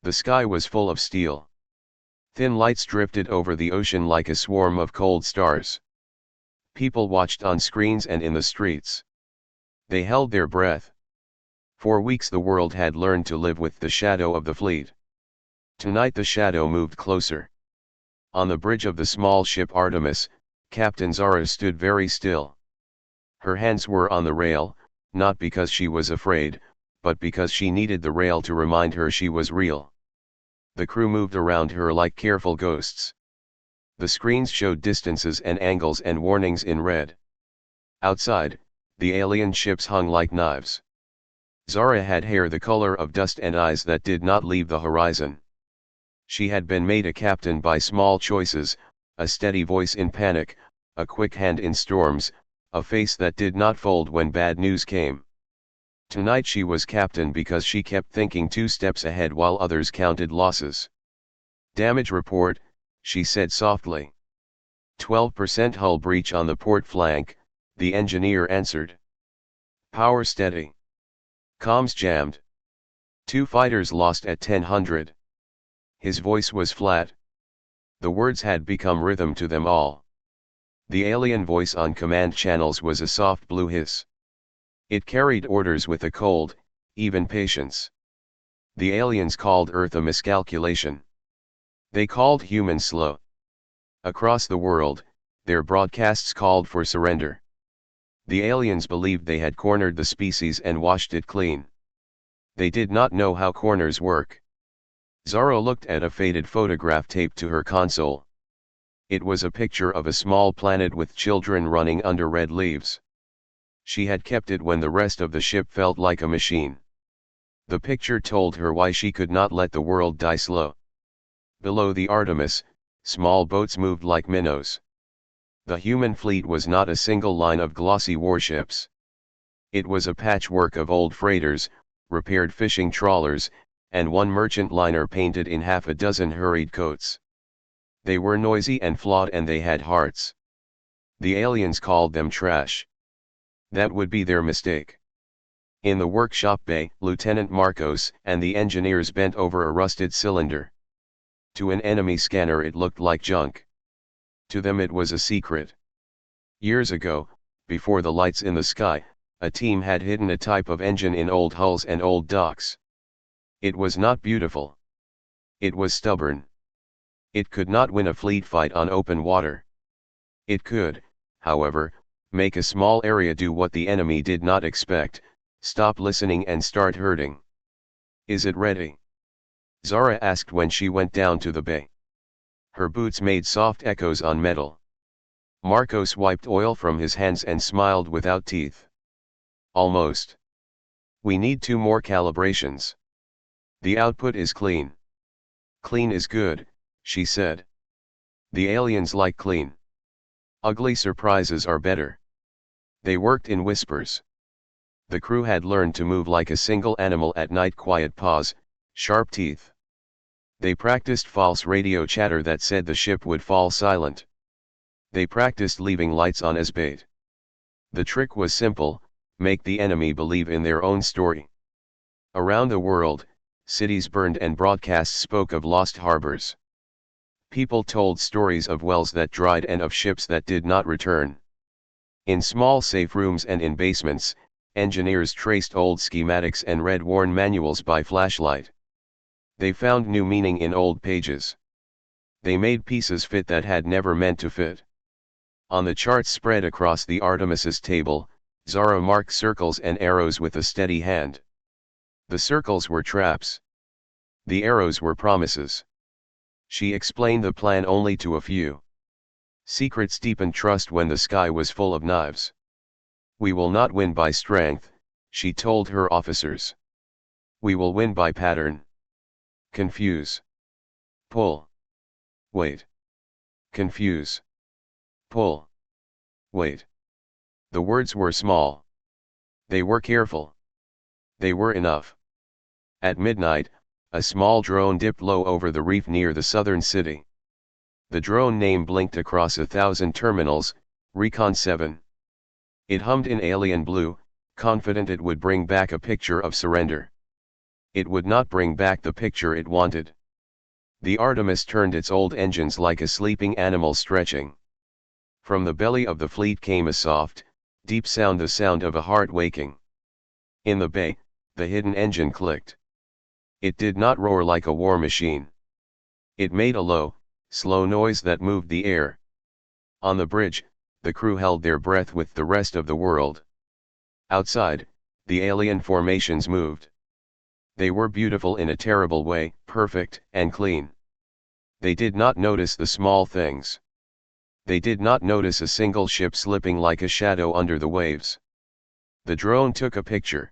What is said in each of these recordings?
The sky was full of steel. Thin lights drifted over the ocean like a swarm of cold stars. People watched on screens and in the streets. They held their breath. For weeks the world had learned to live with the shadow of the fleet. Tonight the shadow moved closer. On the bridge of the small ship Artemis, Captain Zara stood very still. Her hands were on the rail, not because she was afraid, but because she needed the rail to remind her she was real. The crew moved around her like careful ghosts. The screens showed distances and angles and warnings in red. Outside, the alien ships hung like knives. Zara had hair the color of dust and eyes that did not leave the horizon. She had been made a captain by small choices, a steady voice in panic, a quick hand in storms, a face that did not fold when bad news came. Tonight she was captain because she kept thinking 2 steps ahead while others counted losses. "Damage report," she said softly. 12% hull breach on the port flank, the engineer answered. "Power steady. Comms jammed. 2 fighters lost at 1000. His voice was flat. The words had become rhythm to them all. The alien voice on command channels was a soft blue hiss. It carried orders with a cold, even patience. The aliens called Earth a miscalculation. They called humans slow. Across the world, their broadcasts called for surrender. The aliens believed they had cornered the species and washed it clean. They did not know how corners work. Zara looked at a faded photograph taped to her console. It was a picture of a small planet with children running under red leaves. She had kept it when the rest of the ship felt like a machine. The picture told her why she could not let the world die slow. Below the Artemis, small boats moved like minnows. The human fleet was not a single line of glossy warships. It was a patchwork of old freighters, repaired fishing trawlers, and one merchant liner painted in half a dozen hurried coats. They were noisy and flawed and they had hearts. The aliens called them trash. That would be their mistake. In the workshop bay, Lieutenant Marcos and the engineers bent over a rusted cylinder. To an enemy scanner it looked like junk. To them it was a secret. Years ago, before the lights in the sky, a team had hidden a type of engine in old hulls and old docks. It was not beautiful. It was stubborn. It could not win a fleet fight on open water. It could, however, make a small area do what the enemy did not expect, stop listening and start hurting. "Is it ready?" Zara asked when she went down to the bay. Her boots made soft echoes on metal. Marcos wiped oil from his hands and smiled without teeth. "Almost. We need 2 more calibrations. The output is clean." "Clean is good," she said. "The aliens like clean. Ugly surprises are better." They worked in whispers. The crew had learned to move like a single animal at night, quiet pause, sharp teeth. They practiced false radio chatter that said the ship would fall silent. They practiced leaving lights on as bait. The trick was simple: make the enemy believe in their own story. Around the world, cities burned and broadcasts spoke of lost harbors. People told stories of wells that dried and of ships that did not return. In small safe rooms and in basements, engineers traced old schematics and read worn manuals by flashlight. They found new meaning in old pages. They made pieces fit that had never meant to fit. On the charts spread across the Artemis's table, Zara marked circles and arrows with a steady hand. The circles were traps. The arrows were promises. She explained the plan only to a few. Secrets deepened trust when the sky was full of knives. "We will not win by strength," she told her officers. "We will win by pattern. Confuse. Pull. Wait. Confuse. Pull. Wait." The words were small. They were careful. They were enough. At midnight, a small drone dipped low over the reef near the southern city. The drone name blinked across 1,000 terminals, Recon 7. It hummed in alien blue, confident it would bring back a picture of surrender. It would not bring back the picture it wanted. The Artemis turned its old engines like a sleeping animal stretching. From the belly of the fleet came a soft, deep sound, the sound of a heart waking. In the bay, the hidden engine clicked. It did not roar like a war machine. It made a low, slow noise that moved the air. On the bridge, the crew held their breath with the rest of the world. Outside, the alien formations moved. They were beautiful in a terrible way, perfect and clean. They did not notice the small things. They did not notice a single ship slipping like a shadow under the waves. The drone took a picture.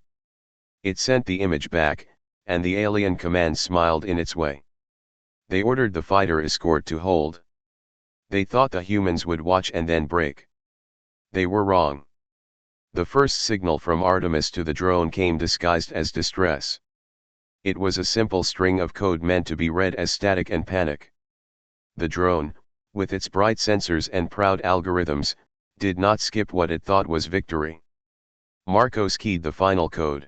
It sent the image back, and the alien command smiled in its way. They ordered the fighter escort to hold. They thought the humans would watch and then break. They were wrong. The first signal from Artemis to the drone came disguised as distress. It was a simple string of code meant to be read as static and panic. The drone, with its bright sensors and proud algorithms, did not skip what it thought was victory. Marcos keyed the final code.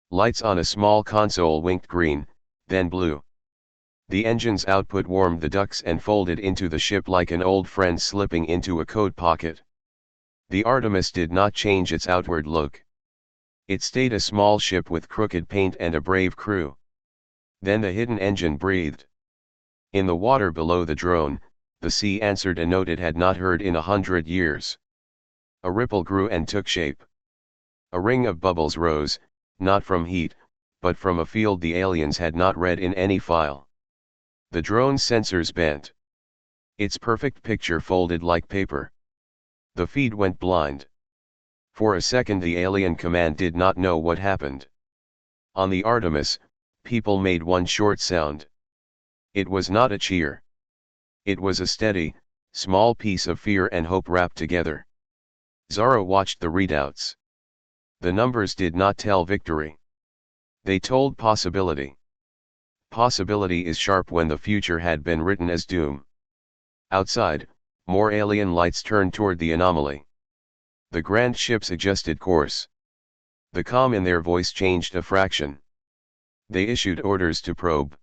Lights on a small console winked green, then blue. The engine's output warmed the ducts and folded into the ship like an old friend slipping into a coat pocket. The Artemis did not change its outward look. It stayed a small ship with crooked paint and a brave crew. Then the hidden engine breathed. In the water below the drone, the sea answered a note it had not heard in 100 years. A ripple grew and took shape. A ring of bubbles rose, not from heat, but from a field the aliens had not read in any file. The drone's sensors bent. Its perfect picture folded like paper. The feed went blind. For a second the alien command did not know what happened. On the Artemis, people made one short sound. It was not a cheer. It was a steady, small piece of fear and hope wrapped together. Zara watched the readouts. The numbers did not tell victory. They told possibility. Possibility is sharp when the future had been written as doom. Outside, more alien lights turned toward the anomaly. The grand ships adjusted course. The calm in their voice changed a fraction. They issued orders to probe.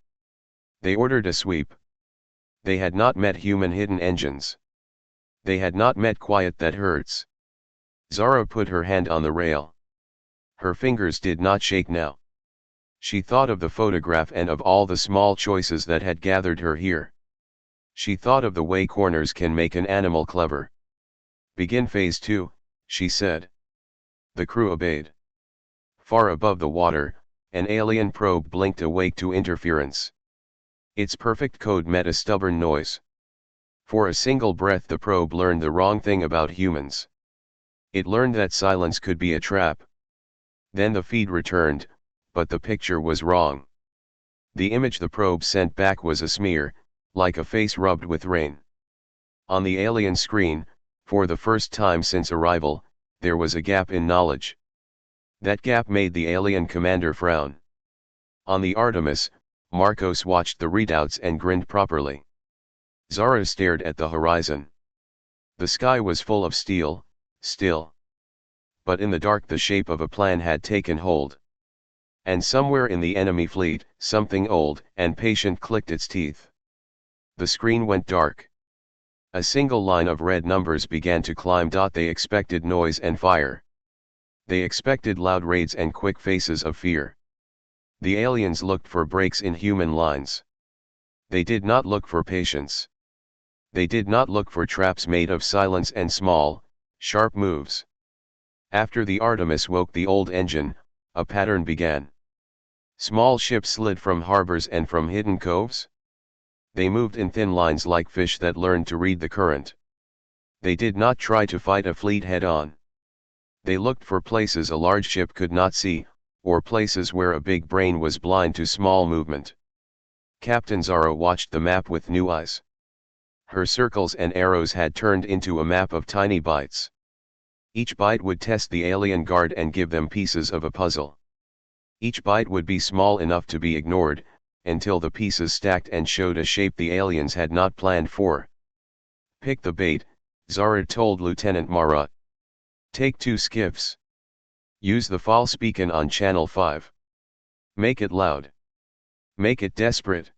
They ordered a sweep. They had not met human hidden engines. They had not met quiet that hurts. Zara put her hand on the rail. Her fingers did not shake now. She thought of the photograph and of all the small choices that had gathered her here. She thought of the way corners can make an animal clever. Begin phase 2, she said. The crew obeyed. Far above the water, an alien probe blinked awake to interference. Its perfect code met a stubborn noise. For a single breath the probe learned the wrong thing about humans. It learned that silence could be a trap. Then the feed returned, but the picture was wrong. The image the probe sent back was a smear, like a face rubbed with rain. On the alien screen, for the first time since arrival, there was a gap in knowledge. That gap made the alien commander frown. On the Artemis, Marcos watched the readouts and grinned properly. Zara stared at the horizon. The sky was full of steel, still. But in the dark the shape of a plan had taken hold. And somewhere in the enemy fleet, something old and patient clicked its teeth. The screen went dark. A single line of red numbers began to climb. They expected noise and fire. They expected loud raids and quick faces of fear. The aliens looked for breaks in human lines. They did not look for patience. They did not look for traps made of silence and small, sharp moves. After the Artemis woke the old engine, a pattern began. Small ships slid from harbors and from hidden coves. They moved in thin lines like fish that learned to read the current. They did not try to fight a fleet head-on. They looked for places a large ship could not see, or places where a big brain was blind to small movement. Captain Zara watched the map with new eyes. Her circles and arrows had turned into a map of tiny bites. Each bite would test the alien guard and give them pieces of a puzzle. Each bite would be small enough to be ignored, until the pieces stacked and showed a shape the aliens had not planned for. Pick the bait, Zara told Lieutenant Marat. Take 2 skiffs. Use the false beacon on Channel 5. Make it loud. Make it desperate.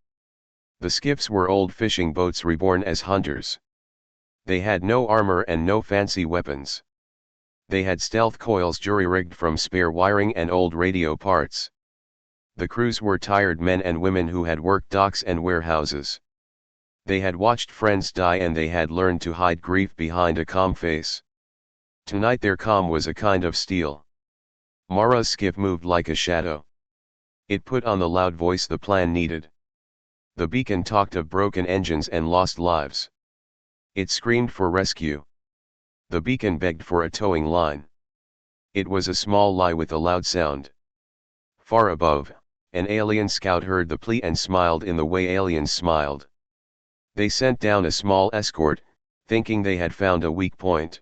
The skiffs were old fishing boats reborn as hunters. They had no armor and no fancy weapons. They had stealth coils jury-rigged from spare wiring and old radio parts. The crews were tired men and women who had worked docks and warehouses. They had watched friends die and they had learned to hide grief behind a calm face. Tonight their calm was a kind of steel. Mara's skiff moved like a shadow. It put on the loud voice the plan needed. The beacon talked of broken engines and lost lives. It screamed for rescue. The beacon begged for a towing line. It was a small lie with a loud sound. Far above, an alien scout heard the plea and smiled in the way aliens smiled. They sent down a small escort, thinking they had found a weak point.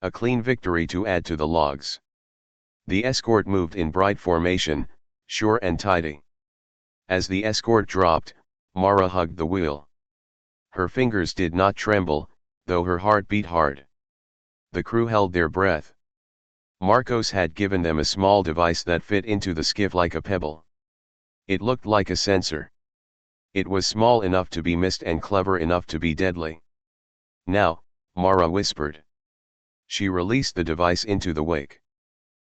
A clean victory to add to the logs. The escort moved in bright formation, sure and tidy. As the escort dropped, Mara hugged the wheel. Her fingers did not tremble, though her heart beat hard. The crew held their breath. Marcos had given them a small device that fit into the skiff like a pebble. It looked like a sensor. It was small enough to be missed and clever enough to be deadly. Now, Mara whispered. She released the device into the wake.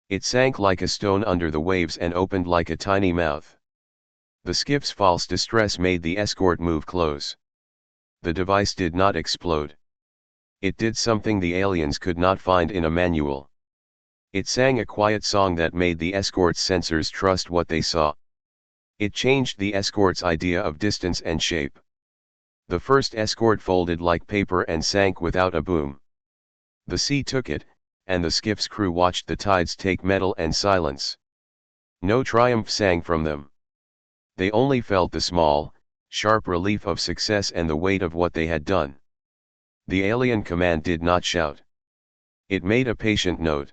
It sank like a stone under the waves and opened like a tiny mouth. The skiff's false distress made the escort move close. The device did not explode. It did something the aliens could not find in a manual. It sang a quiet song that made the escort's sensors trust what they saw. It changed the escort's idea of distance and shape. The first escort folded like paper and sank without a boom. The sea took it, and the skiff's crew watched the tides take metal and silence. No triumph sang from them. They only felt the small, sharp relief of success and the weight of what they had done. The alien command did not shout. It made a patient note.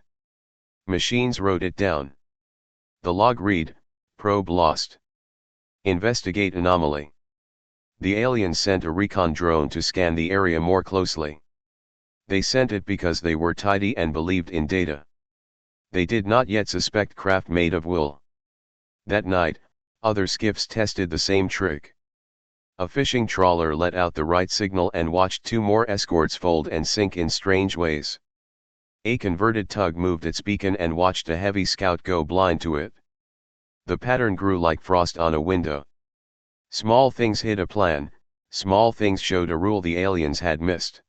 Machines wrote it down. The log read, probe lost. Investigate anomaly. The aliens sent a recon drone to scan the area more closely. They sent it because they were tidy and believed in data. They did not yet suspect craft made of wool. That night, other skiffs tested the same trick. A fishing trawler let out the right signal and watched two more escorts fold and sink in strange ways. A converted tug moved its beacon and watched a heavy scout go blind to it. The pattern grew like frost on a window. Small things hid a plan, small things showed a rule the aliens had missed.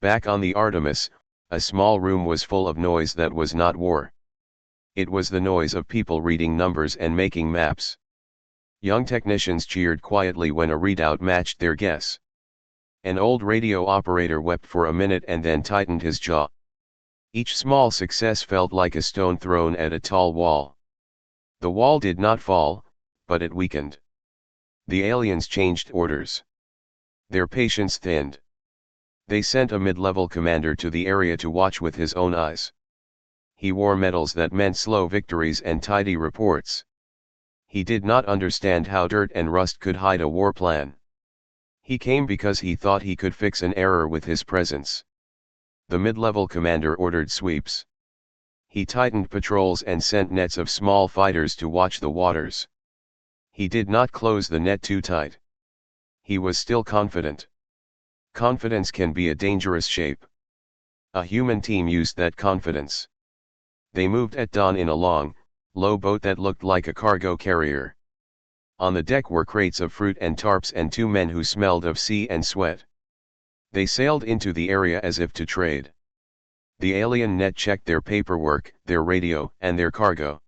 Back on the Artemis, a small room was full of noise that was not war. It was the noise of people reading numbers and making maps. Young technicians cheered quietly when a readout matched their guess. An old radio operator wept for a minute and then tightened his jaw. Each small success felt like a stone thrown at a tall wall. The wall did not fall, but it weakened. The aliens changed orders. Their patience thinned. They sent a mid-level commander to the area to watch with his own eyes. He wore medals that meant slow victories and tidy reports. He did not understand how dirt and rust could hide a war plan. He came because he thought he could fix an error with his presence. The mid-level commander ordered sweeps. He tightened patrols and sent nets of small fighters to watch the waters. He did not close the net too tight. He was still confident. Confidence can be a dangerous shape. A human team used that confidence. They moved at dawn in a long, low boat that looked like a cargo carrier. On the deck were crates of fruit and tarps and two men who smelled of sea and sweat. They sailed into the area as if to trade. The alien net checked their paperwork, their radio, and their cargo.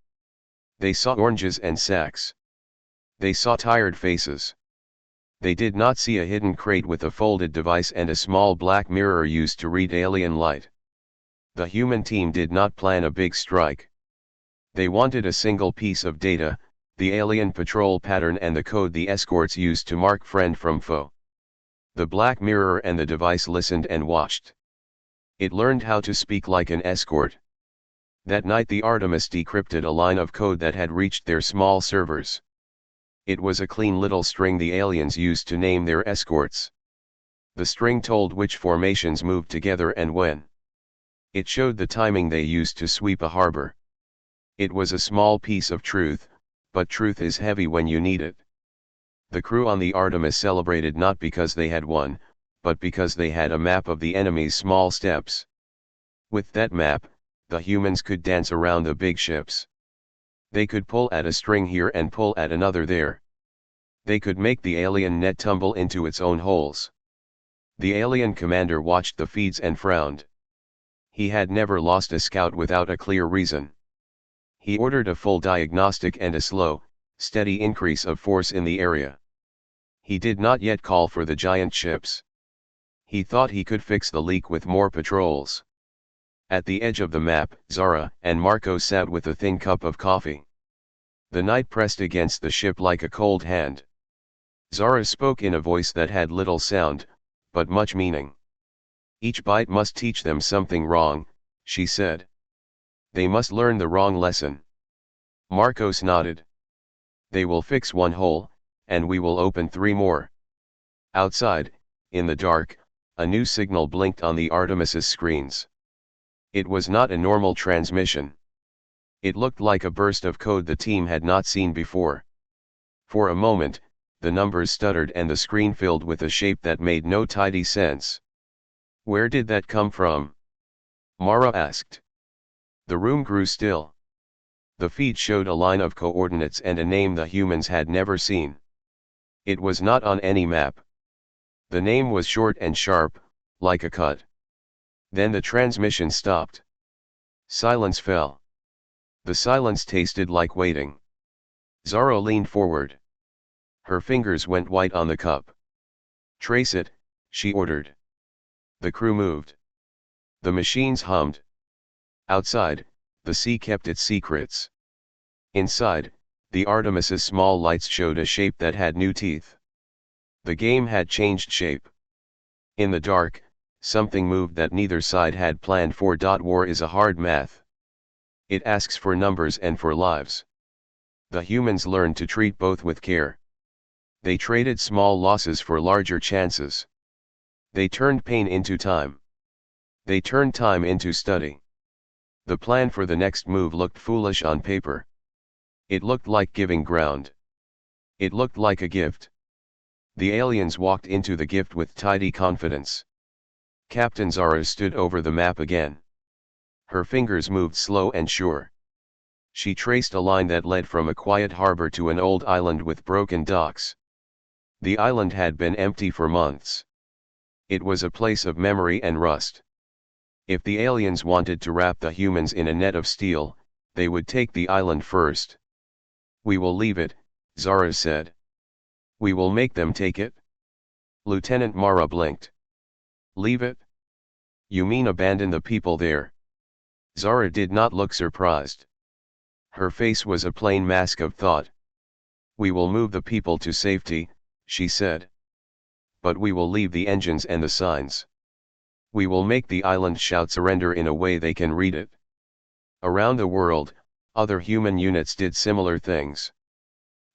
They saw oranges and sacks. They saw tired faces. They did not see a hidden crate with a folded device and a small black mirror used to read alien light. The human team did not plan a big strike. They wanted a single piece of data, the alien patrol pattern and the code the escorts used to mark friend from foe. The black mirror and the device listened and watched. It learned how to speak like an escort. That night the Artemis decrypted a line of code that had reached their small servers. It was a clean little string the aliens used to name their escorts. The string told which formations moved together and when. It showed the timing they used to sweep a harbor. It was a small piece of truth, but truth is heavy when you need it. The crew on the Artemis celebrated not because they had won, but because they had a map of the enemy's small steps. With that map, the humans could dance around the big ships. They could pull at a string here and pull at another there. They could make the alien net tumble into its own holes. The alien commander watched the feeds and frowned. He had never lost a scout without a clear reason. He ordered a full diagnostic and a slow, steady increase of force in the area. He did not yet call for the giant ships. He thought he could fix the leak with more patrols. At the edge of the map, Zara and Marco sat with a thin cup of coffee. The night pressed against the ship like a cold hand. Zara spoke in a voice that had little sound, but much meaning. Each bite must teach them something wrong, she said. They must learn the wrong lesson. Marcos nodded. They will fix one hole, and we will open 3 more. Outside, in the dark, a new signal blinked on the Artemis's screens. It was not a normal transmission. It looked like a burst of code the team had not seen before. For a moment, the numbers stuttered and the screen filled with a shape that made no tidy sense. Where did that come from? Mara asked. The room grew still. The feed showed a line of coordinates and a name the humans had never seen. It was not on any map. The name was short and sharp, like a cut. Then the transmission stopped. Silence fell. The silence tasted like waiting. Zara leaned forward. Her fingers went white on the cup. Trace it, she ordered. The crew moved. The machines hummed. Outside, the sea kept its secrets. Inside, the Artemis's small lights showed a shape that had new teeth. The game had changed shape. In the dark, something moved that neither side had planned for. War is a hard math. It asks for numbers and for lives. The humans learned to treat both with care. They traded small losses for larger chances. They turned pain into time. They turned time into study. The plan for the next move looked foolish on paper. It looked like giving ground. It looked like a gift. The aliens walked into the gift with tidy confidence. Captain Zara stood over the map again. Her fingers moved slow and sure. She traced a line that led from a quiet harbor to an old island with broken docks. The island had been empty for months. It was a place of memory and rust. If the aliens wanted to wrap the humans in a net of steel, they would take the island first. We will leave it, Zara said. We will make them take it? Lieutenant Mara blinked. Leave it? You mean abandon the people there? Zara did not look surprised. Her face was a plain mask of thought. We will move the people to safety, she said. But we will leave the engines and the signs. We will make the island shout surrender in a way they can read it. Around the world, other human units did similar things.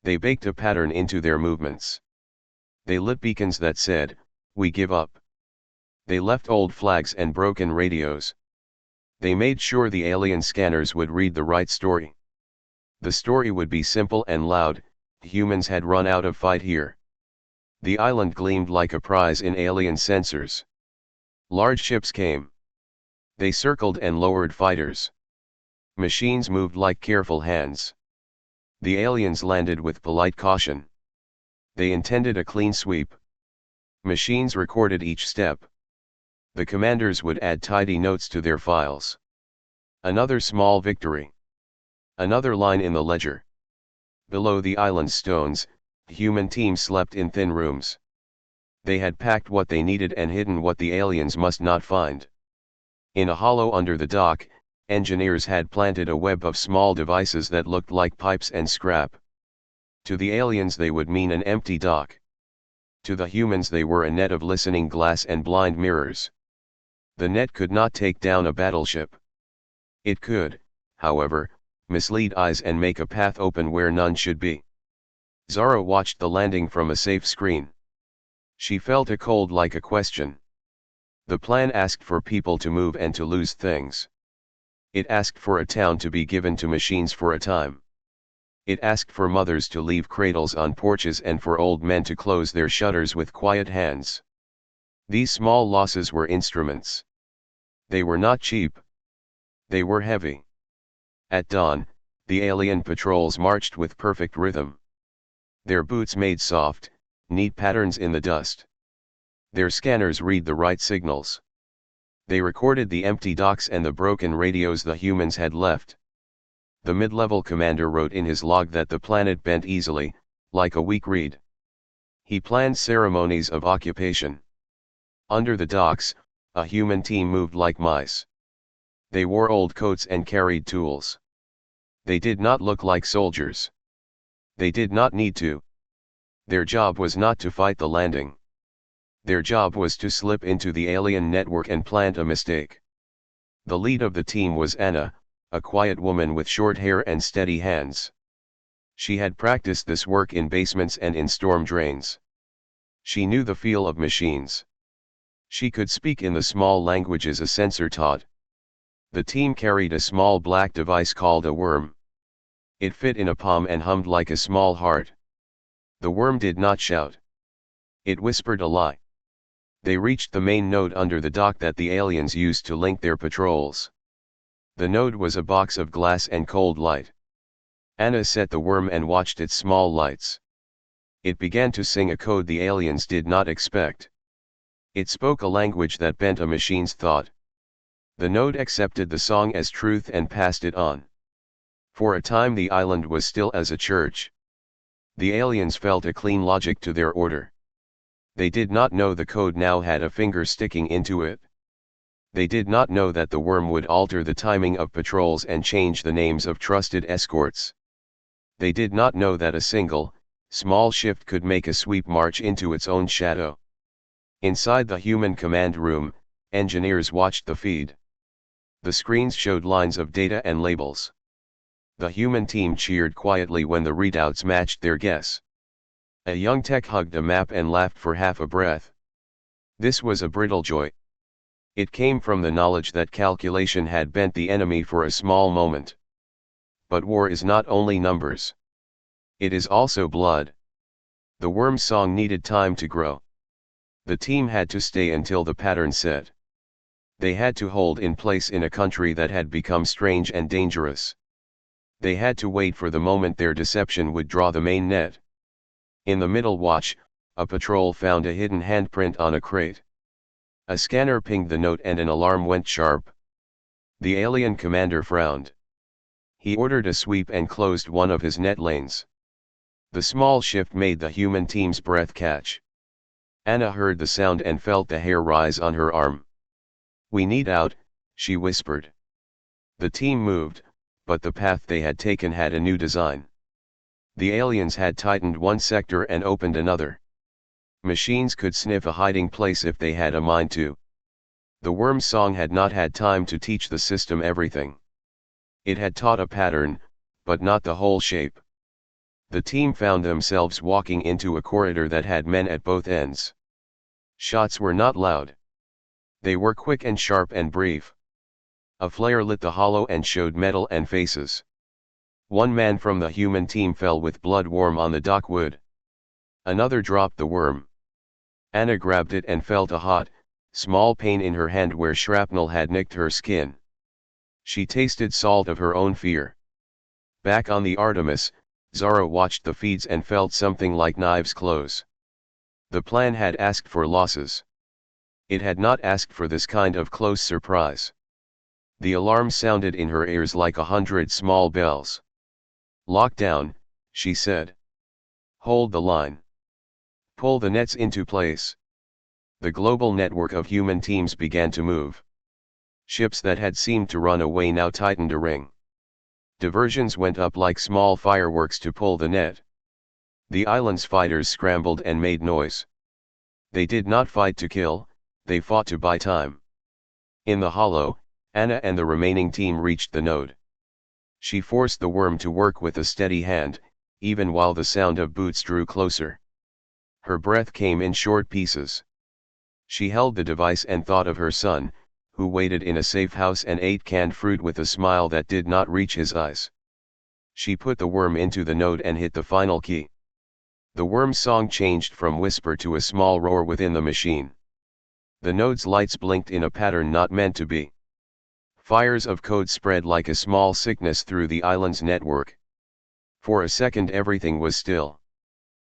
They baked a pattern into their movements. They lit beacons that said, "We give up." They left old flags and broken radios. They made sure the alien scanners would read the right story. The story would be simple and loud: humans had run out of fight here. The island gleamed like a prize in alien sensors. Large ships came. They circled and lowered fighters. Machines moved like careful hands. The aliens landed with polite caution. They intended a clean sweep. Machines recorded each step. The commanders would add tidy notes to their files. Another small victory. Another line in the ledger. Below the island's stones, human teams slept in thin rooms. They had packed what they needed and hidden what the aliens must not find. In a hollow under the dock, engineers had planted a web of small devices that looked like pipes and scrap. To the aliens they would mean an empty dock. To the humans they were a net of listening glass and blind mirrors. The net could not take down a battleship. It could, however, mislead eyes and make a path open where none should be. Zara watched the landing from a safe screen. She felt a cold like a question. The plan asked for people to move and to lose things. It asked for a town to be given to machines for a time. It asked for mothers to leave cradles on porches and for old men to close their shutters with quiet hands. These small losses were instruments. They were not cheap. They were heavy. At dawn, the alien patrols marched with perfect rhythm. Their boots made soft, neat patterns in the dust. Their scanners read the right signals. They recorded the empty docks and the broken radios the humans had left. The mid-level commander wrote in his log that the planet bent easily, like a weak reed. He planned ceremonies of occupation. Under the docks, a human team moved like mice. They wore old coats and carried tools. They did not look like soldiers. They did not need to. Their job was not to fight the landing. Their job was to slip into the alien network and plant a mistake. The lead of the team was Anna, a quiet woman with short hair and steady hands. She had practiced this work in basements and in storm drains. She knew the feel of machines. She could speak in the small languages a sensor taught. The team carried a small black device called a worm. It fit in a palm and hummed like a small heart. The worm did not shout. It whispered a lie. They reached the main node under the dock that the aliens used to link their patrols. The node was a box of glass and cold light. Anna set the worm and watched its small lights. It began to sing a code the aliens did not expect. It spoke a language that bent a machine's thought. The node accepted the song as truth and passed it on. For a time the island was still as a church. The aliens felt a clean logic to their order. They did not know the code now had a finger sticking into it. They did not know that the worm would alter the timing of patrols and change the names of trusted escorts. They did not know that a single, small shift could make a sweep march into its own shadow. Inside the human command room, engineers watched the feed. The screens showed lines of data and labels. The human team cheered quietly when the readouts matched their guess. A young tech hugged a map and laughed for half a breath. This was a brittle joy. It came from the knowledge that calculation had bent the enemy for a small moment. But war is not only numbers. It is also blood. The worm's song needed time to grow. The team had to stay until the pattern set. They had to hold in place in a country that had become strange and dangerous. They had to wait for the moment their deception would draw the main net. In the middle watch, a patrol found a hidden handprint on a crate. A scanner pinged the note and an alarm went sharp. The alien commander frowned. He ordered a sweep and closed one of his net lanes. The small shift made the human team's breath catch. Anna heard the sound and felt the hair rise on her arm. "We need out," she whispered. The team moved, but the path they had taken had a new design. The aliens had tightened one sector and opened another. Machines could sniff a hiding place if they had a mind to. The worm's song had not had time to teach the system everything. It had taught a pattern, but not the whole shape. The team found themselves walking into a corridor that had men at both ends. Shots were not loud. They were quick and sharp and brief. A flare lit the hollow and showed metal and faces. One man from the human team fell with blood warm on the dock wood. Another dropped the worm. Anna grabbed it and felt a hot, small pain in her hand where shrapnel had nicked her skin. She tasted salt of her own fear. Back on the Artemis, Zara watched the feeds and felt something like knives close. The plan had asked for losses. It had not asked for this kind of close surprise. The alarm sounded in her ears like 100 small bells. "Lock down," she said. "Hold the line. Pull the nets into place." The global network of human teams began to move. Ships that had seemed to run away now tightened a ring. Diversions went up like small fireworks to pull the net. The island's fighters scrambled and made noise. They did not fight to kill, they fought to buy time. In the hollow, Anna and the remaining team reached the node. She forced the worm to work with a steady hand, even while the sound of boots drew closer. Her breath came in short pieces. She held the device and thought of her son, who waited in a safe house and ate canned fruit with a smile that did not reach his eyes. She put the worm into the node and hit the final key. The worm's song changed from whisper to a small roar within the machine. The node's lights blinked in a pattern not meant to be. Fires of code spread like a small sickness through the island's network. For a second everything was still.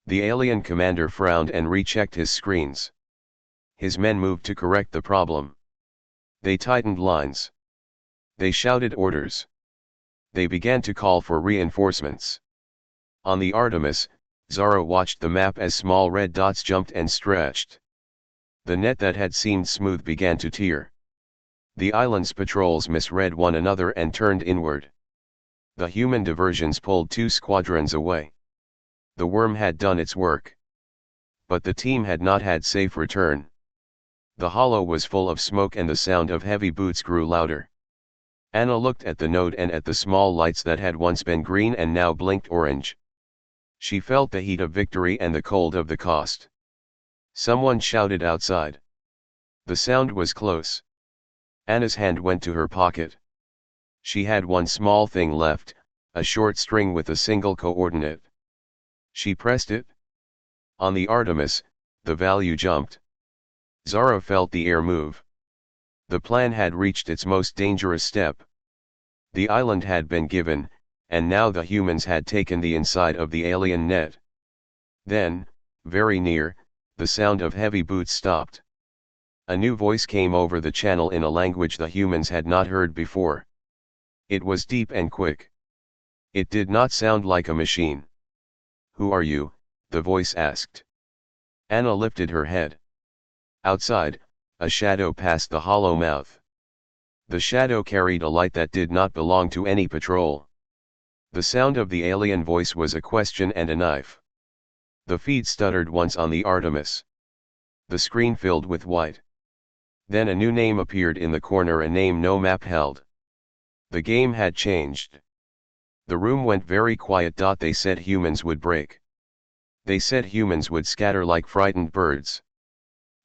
The alien commander frowned and rechecked his screens. His men moved to correct the problem. They tightened lines. They shouted orders. They began to call for reinforcements. On the Artemis, Zara watched the map as small red dots jumped and stretched. The net that had seemed smooth began to tear. The island's patrols misread one another and turned inward. The human diversions pulled 2 squadrons away. The worm had done its work. But the team had not had safe return. The hollow was full of smoke and the sound of heavy boots grew louder. Anna looked at the node and at the small lights that had once been green and now blinked orange. She felt the heat of victory and the cold of the cost. Someone shouted outside. The sound was close. Anna's hand went to her pocket. She had one small thing left, a short string with a single coordinate. She pressed it. On the Artemis, the value jumped. Zara felt the air move. The plan had reached its most dangerous step. The island had been given, and now the humans had taken the inside of the alien net. Then, very near, the sound of heavy boots stopped. A new voice came over the channel in a language the humans had not heard before. It was deep and quick. It did not sound like a machine. "Who are you?" the voice asked. Anna lifted her head. Outside, a shadow passed the hollow mouth. The shadow carried a light that did not belong to any patrol. The sound of the alien voice was a question and a knife. The feed stuttered once on the Artemis. The screen filled with white. Then a new name appeared in the corner, a name no map held. The game had changed. The room went very quiet. They said humans would break. They said humans would scatter like frightened birds.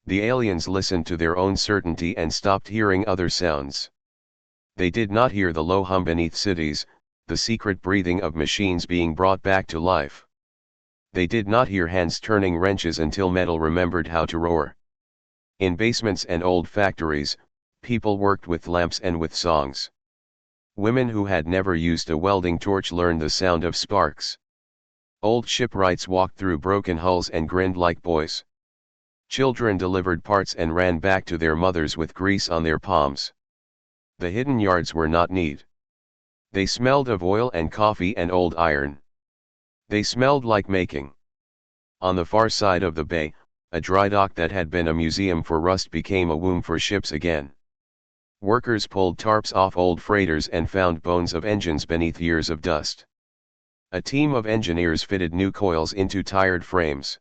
The aliens listened to their own certainty and stopped hearing other sounds. They did not hear the low hum beneath cities, the secret breathing of machines being brought back to life. They did not hear hands turning wrenches until metal remembered how to roar. In basements and old factories, people worked with lamps and with songs. Women who had never used a welding torch learned the sound of sparks. Old shipwrights walked through broken hulls and grinned like boys. Children delivered parts and ran back to their mothers with grease on their palms. The hidden yards were not neat. They smelled of oil and coffee and old iron. They smelled like making. On the far side of the bay, a dry dock that had been a museum for rust became a womb for ships again. Workers pulled tarps off old freighters and found bones of engines beneath years of dust. A team of engineers fitted new coils into tired frames.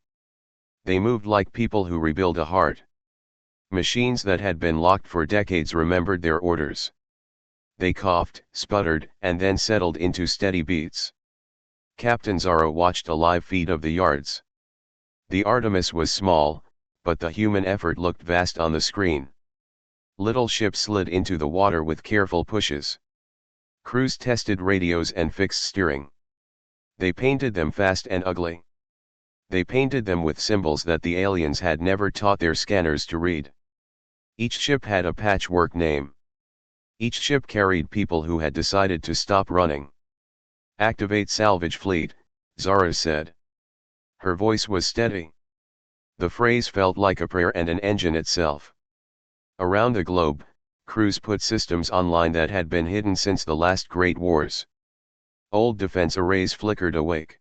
They moved like people who rebuild a heart. Machines that had been locked for decades remembered their orders. They coughed, sputtered, and then settled into steady beats. Captain Zara watched a live feed of the yards. The Artemis was small, but the human effort looked vast on the screen. Little ships slid into the water with careful pushes. Crews tested radios and fixed steering. They painted them fast and ugly. They painted them with symbols that the aliens had never taught their scanners to read. Each ship had a patchwork name. Each ship carried people who had decided to stop running. "Activate salvage fleet," Zara said. Her voice was steady. The phrase felt like a prayer and an engine itself. Around the globe, crews put systems online that had been hidden since the last Great Wars. Old defense arrays flickered awake.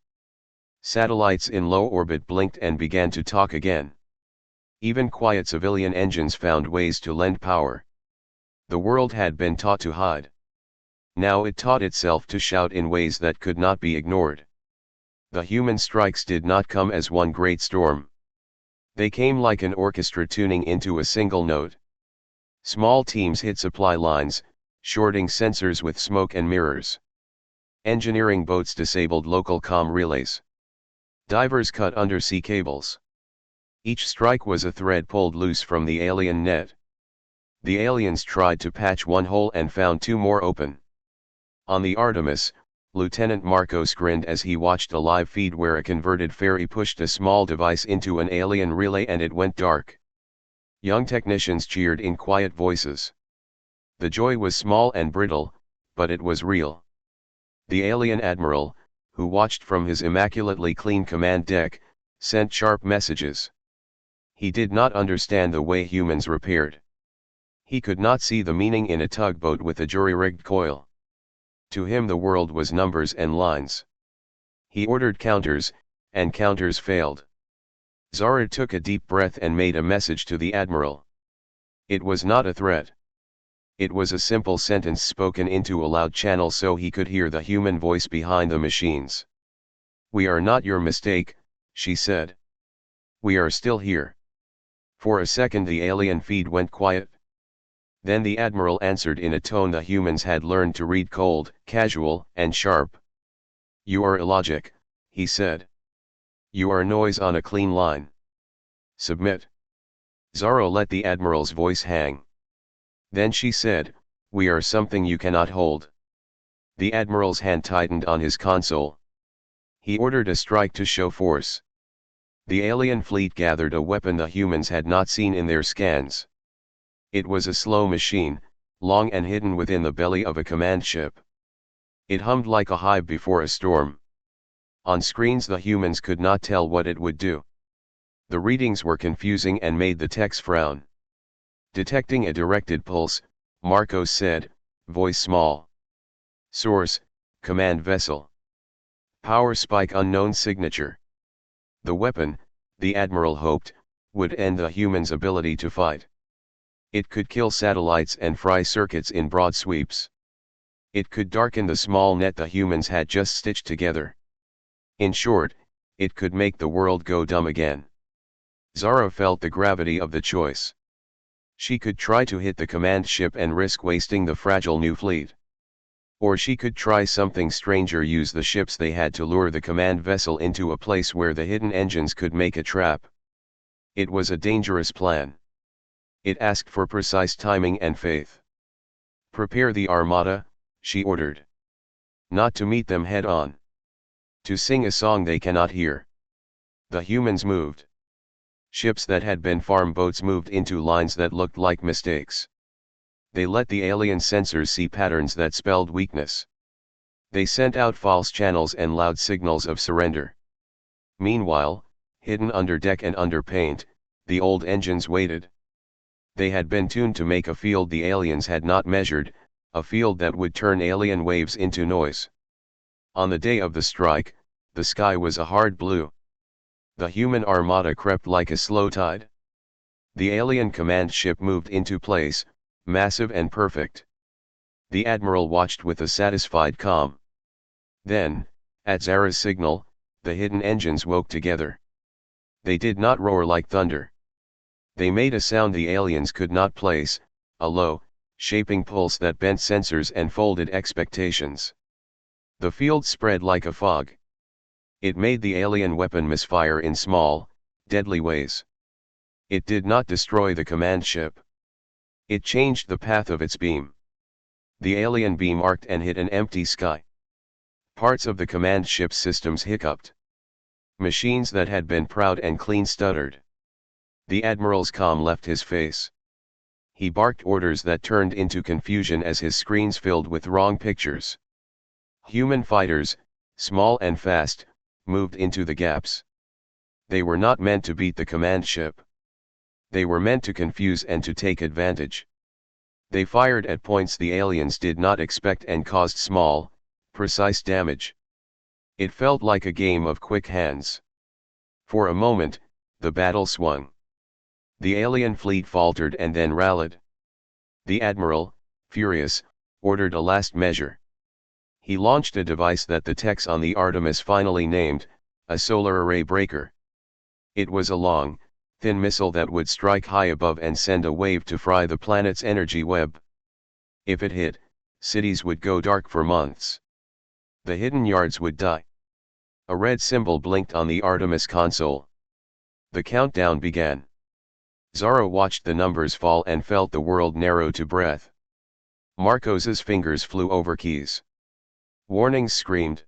Satellites in low orbit blinked and began to talk again. Even quiet civilian engines found ways to lend power. The world had been taught to hide. Now it taught itself to shout in ways that could not be ignored. The human strikes did not come as one great storm. They came like an orchestra tuning into a single note. Small teams hit supply lines, shorting sensors with smoke and mirrors. Engineering boats disabled local comm relays. Divers cut undersea cables. Each strike was a thread pulled loose from the alien net. The aliens tried to patch one hole and found two more open. On the Artemis, Lieutenant Marcos grinned as he watched a live feed where a converted fairy pushed a small device into an alien relay and it went dark. Young technicians cheered in quiet voices. The joy was small and brittle, but it was real. The alien admiral, who watched from his immaculately clean command deck, sent sharp messages. He did not understand the way humans repaired. He could not see the meaning in a tugboat with a jury-rigged coil. To him the world was numbers and lines. He ordered counters, and counters failed. Zara took a deep breath and made a message to the admiral. It was not a threat. It was a simple sentence spoken into a loud channel so he could hear the human voice behind the machines. "We are not your mistake," she said. "We are still here." For a second the alien feed went quiet. Then the admiral answered in a tone the humans had learned to read: cold, casual, and sharp. "You are illogic," he said. "You are noise on a clean line. Submit." Zara let the admiral's voice hang. Then she said, "We are something you cannot hold." The admiral's hand tightened on his console. He ordered a strike to show force. The alien fleet gathered a weapon the humans had not seen in their scans. It was a slow machine, long and hidden within the belly of a command ship. It hummed like a hive before a storm. On screens the humans could not tell what it would do. The readings were confusing and made the techs frown. Detecting a directed pulse, Marcos said, voice small. "Source, command vessel. Power spike unknown signature." The weapon, the admiral hoped, would end the humans' ability to fight. It could kill satellites and fry circuits in broad sweeps. It could darken the small net the humans had just stitched together. In short, it could make the world go dumb again. Zara felt the gravity of the choice. She could try to hit the command ship and risk wasting the fragile new fleet. Or she could try something stranger: use the ships they had to lure the command vessel into a place where the hidden engines could make a trap. It was a dangerous plan. It asked for precise timing and faith. "Prepare the armada," she ordered. "Not to meet them head on. To sing a song they cannot hear." The humans moved. Ships that had been farm boats moved into lines that looked like mistakes. They let the alien sensors see patterns that spelled weakness. They sent out false channels and loud signals of surrender. Meanwhile, hidden under deck and under paint, the old engines waited. They had been tuned to make a field the aliens had not measured, a field that would turn alien waves into noise. On the day of the strike, the sky was a hard blue. The human armada crept like a slow tide. The alien command ship moved into place, massive and perfect. The admiral watched with a satisfied calm. Then, at Zara's signal, the hidden engines woke together. They did not roar like thunder. They made a sound the aliens could not place, a low, shaping pulse that bent sensors and folded expectations. The field spread like a fog. It made the alien weapon misfire in small, deadly ways. It did not destroy the command ship. It changed the path of its beam. The alien beam arced and hit an empty sky. Parts of the command ship's systems hiccuped. Machines that had been proud and clean stuttered. The admiral's calm left his face. He barked orders that turned into confusion as his screens filled with wrong pictures. Human fighters, small and fast, moved into the gaps. They were not meant to beat the command ship. They were meant to confuse and to take advantage. They fired at points the aliens did not expect and caused small, precise damage. It felt like a game of quick hands. For a moment, the battle swung. The alien fleet faltered and then rallied. The admiral, furious, ordered a last measure. He launched a device that the techs on the Artemis finally named, a solar array breaker. It was a long, thin missile that would strike high above and send a wave to fry the planet's energy web. If it hit, cities would go dark for months. The hidden yards would die. A red symbol blinked on the Artemis console. The countdown began. Zara watched the numbers fall and felt the world narrow to breath. Marcos's fingers flew over keys. Warnings screamed.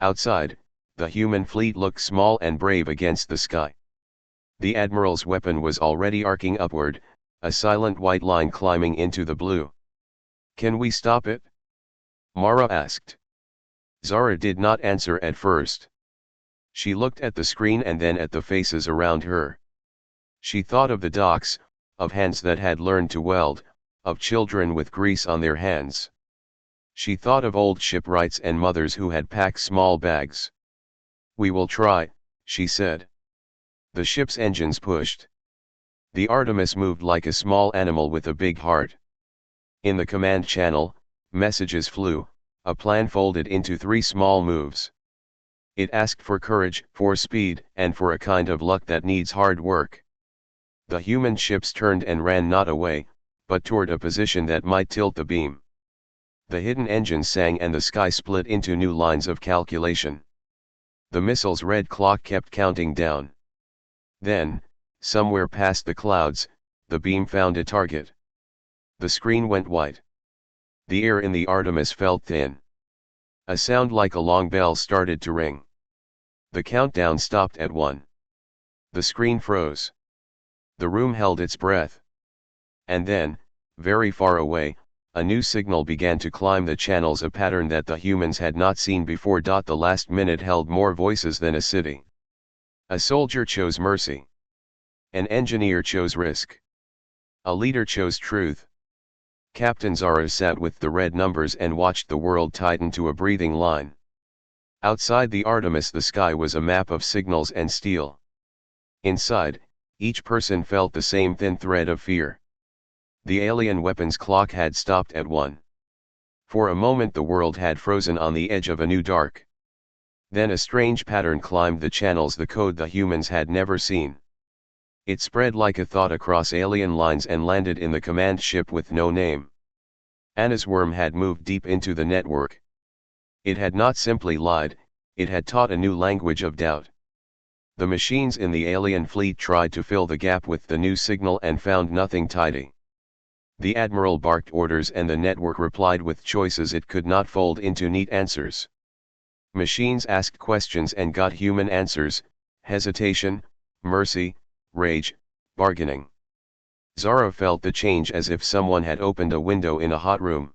Outside, the human fleet looked small and brave against the sky. The admiral's weapon was already arcing upward, a silent white line climbing into the blue. "Can we stop it?" Mara asked. Zara did not answer at first. She looked at the screen and then at the faces around her. She thought of the docks, of hands that had learned to weld, of children with grease on their hands. She thought of old shipwrights and mothers who had packed small bags. "We will try," she said. The ship's engines pushed. The Artemis moved like a small animal with a big heart. In the command channel, messages flew, a plan folded into 3 small moves. It asked for courage, for speed, and for a kind of luck that needs hard work. The human ships turned and ran not away, but toward a position that might tilt the beam. The hidden engines sang and the sky split into new lines of calculation. The missile's red clock kept counting down. Then, somewhere past the clouds, the beam found a target. The screen went white. The air in the Artemis felt thin. A sound like a long bell started to ring. The countdown stopped at 1. The screen froze. The room held its breath. And then, very far away, a new signal began to climb the channels, a pattern that the humans had not seen before. The last minute held more voices than a city. A soldier chose mercy. An engineer chose risk. A leader chose truth. Captain Zara sat with the red numbers and watched the world tighten to a breathing line. Outside the Artemis, the sky was a map of signals and steel. Inside, each person felt the same thin thread of fear. The alien weapons clock had stopped at 1. For a moment the world had frozen on the edge of a new dark. Then a strange pattern climbed the channels, the code the humans had never seen. It spread like a thought across alien lines and landed in the command ship with no name. Anna's worm had moved deep into the network. It had not simply lied, it had taught a new language of doubt. The machines in the alien fleet tried to fill the gap with the new signal and found nothing tidy. The admiral barked orders and the network replied with choices it could not fold into neat answers. Machines asked questions and got human answers: hesitation, mercy, rage, bargaining. Zara felt the change as if someone had opened a window in a hot room.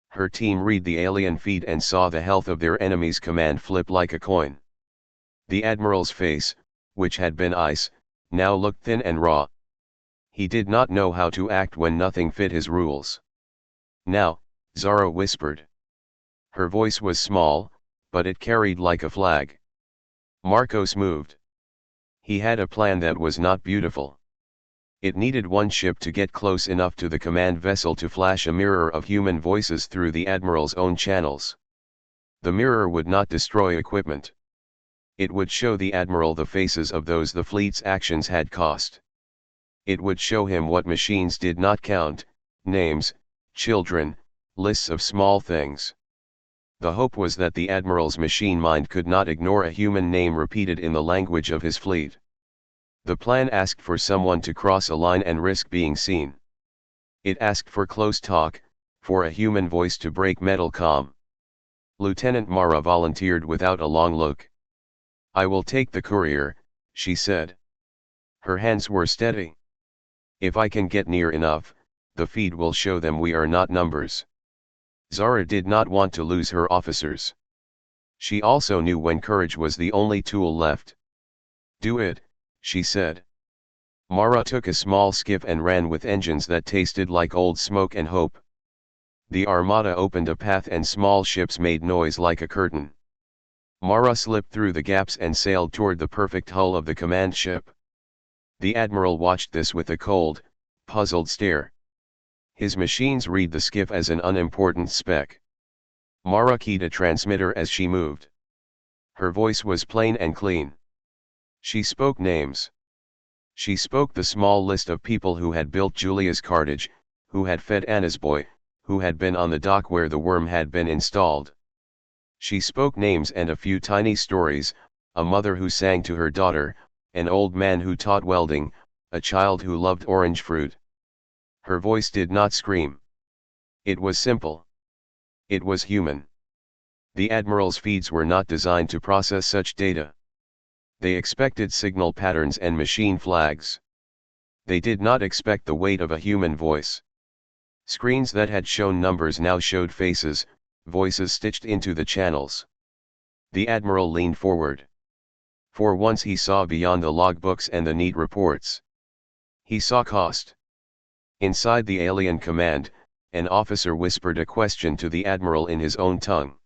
Her team read the alien feed and saw the health of their enemy's command flip like a coin. The admiral's face, which had been ice, now looked thin and raw. He did not know how to act when nothing fit his rules. "Now," Zara whispered. Her voice was small, but it carried like a flag. Marcos moved. He had a plan that was not beautiful. It needed one ship to get close enough to the command vessel to flash a mirror of human voices through the admiral's own channels. The mirror would not destroy equipment. It would show the admiral the faces of those the fleet's actions had cost. It would show him what machines did not count: names, children, lists of small things. The hope was that the admiral's machine mind could not ignore a human name repeated in the language of his fleet. The plan asked for someone to cross a line and risk being seen. It asked for close talk, for a human voice to break metal calm. Lieutenant Mara volunteered without a long look. "I will take the courier," she said. Her hands were steady. "If I can get near enough, the feed will show them we are not numbers." Zara did not want to lose her officers. She also knew when courage was the only tool left. "Do it," she said. Mara took a small skiff and ran with engines that tasted like old smoke and hope. The armada opened a path and small ships made noise like a curtain. Mara slipped through the gaps and sailed toward the perfect hull of the command ship. The admiral watched this with a cold, puzzled stare. His machines read the skiff as an unimportant speck. Mara keyed a transmitter as she moved. Her voice was plain and clean. She spoke names. She spoke the small list of people who had built Julia's cartage, who had fed Anna's boy, who had been on the dock where the worm had been installed. She spoke names and a few tiny stories: a mother who sang to her daughter, an old man who taught welding, a child who loved orange fruit. Her voice did not scream. It was simple. It was human. The Admiral's feeds were not designed to process such data. They expected signal patterns and machine flags. They did not expect the weight of a human voice. Screens that had shown numbers now showed faces, voices stitched into the channels. The Admiral leaned forward. For once he saw beyond the logbooks and the neat reports. He saw cost. Inside the alien command, an officer whispered a question to the Admiral in his own tongue.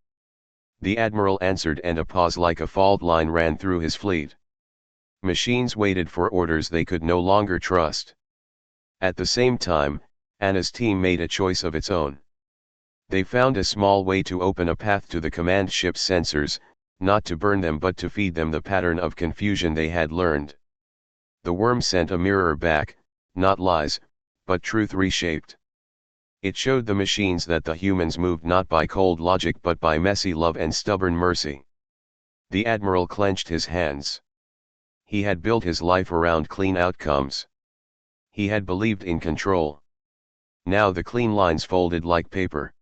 The Admiral answered, and a pause like a fault line ran through his fleet. Machines waited for orders they could no longer trust. At the same time, Anna's team made a choice of its own. They found a small way to open a path to the command ship's sensors, not to burn them but to feed them the pattern of confusion they had learned. The worm sent a mirror back, not lies, but truth reshaped. It showed the machines that the humans moved not by cold logic but by messy love and stubborn mercy. The Admiral clenched his hands. He had built his life around clean outcomes. He had believed in control. Now the clean lines folded like paper.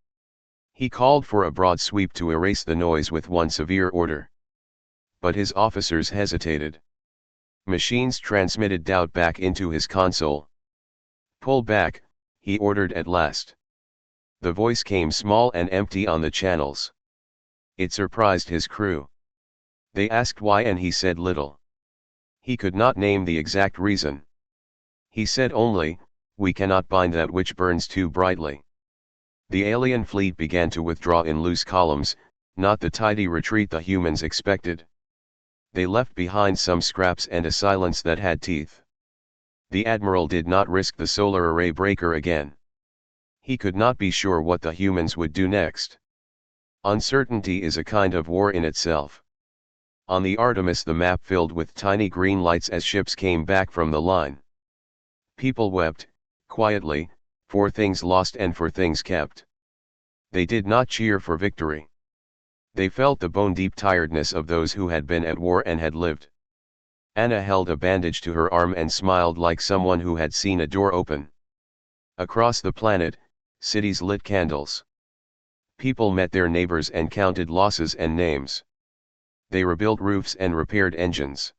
He called for a broad sweep to erase the noise with one severe order. But his officers hesitated. Machines transmitted doubt back into his console. "Pull back," he ordered at last. The voice came small and empty on the channels. It surprised his crew. They asked why, and he said little. He could not name the exact reason. He said only, "We cannot bind that which burns too brightly." The alien fleet began to withdraw in loose columns, not the tidy retreat the humans expected. They left behind some scraps and a silence that had teeth. The Admiral did not risk the solar array breaker again. He could not be sure what the humans would do next. Uncertainty is a kind of war in itself. On the Artemis the map filled with tiny green lights as ships came back from the line. People wept, quietly, for things lost and for things kept. They did not cheer for victory. They felt the bone-deep tiredness of those who had been at war and had lived. Anna held a bandage to her arm and smiled like someone who had seen a door open. Across the planet, cities lit candles. People met their neighbors and counted losses and names. They rebuilt roofs and repaired engines.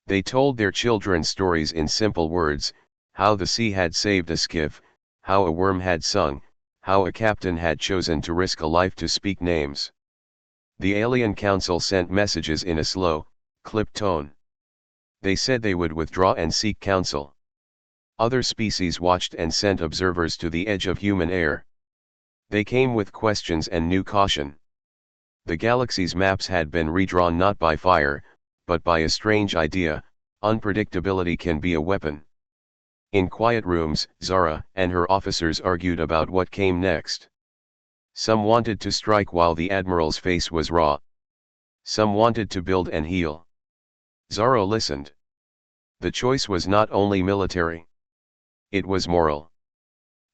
They told their children stories in simple words, how the sea had saved a skiff, how a worm had sung, how a captain had chosen to risk a life to speak names. The Alien Council sent messages in a slow, clipped tone. They said they would withdraw and seek counsel. Other species watched and sent observers to the edge of human air. They came with questions and new caution. The galaxy's maps had been redrawn not by fire, but by a strange idea: unpredictability can be a weapon. In quiet rooms, Zara and her officers argued about what came next. Some wanted to strike while the Admiral's face was raw. Some wanted to build and heal. Zara listened. The choice was not only military. It was moral.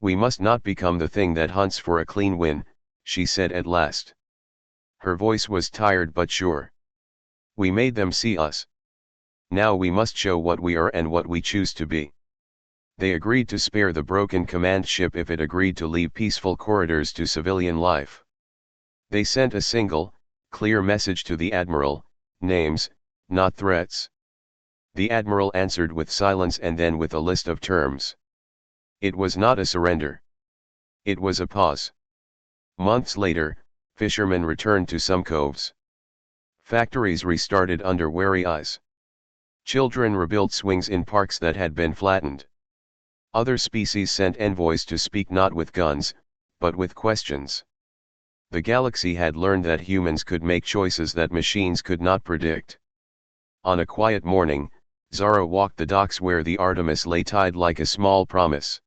"We must not become the thing that hunts for a clean win," she said at last. Her voice was tired but sure. "We made them see us. Now we must show what we are and what we choose to be." They agreed to spare the broken command ship if it agreed to leave peaceful corridors to civilian life. They sent a single, clear message to the Admiral: names, not threats. The Admiral answered with silence and then with a list of terms. It was not a surrender. It was a pause. Months later, fishermen returned to some coves. Factories restarted under wary eyes. Children rebuilt swings in parks that had been flattened. Other species sent envoys to speak not with guns, but with questions. The galaxy had learned that humans could make choices that machines could not predict. On a quiet morning, Zara walked the docks where the Artemis lay tied like a small promise.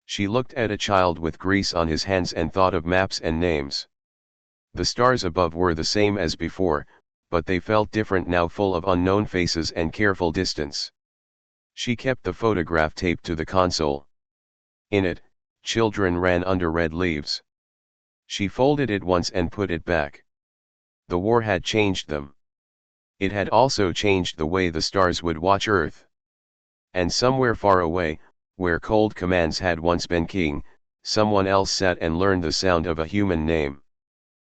She looked at a child with grease on his hands and thought of maps and names. The stars above were the same as before, but they felt different now, full of unknown faces and careful distance. She kept the photograph taped to the console. In it, children ran under red leaves. She folded it once and put it back. The war had changed them. It had also changed the way the stars would watch Earth. And somewhere far away, where cold commands had once been king, someone else sat and learned the sound of a human name.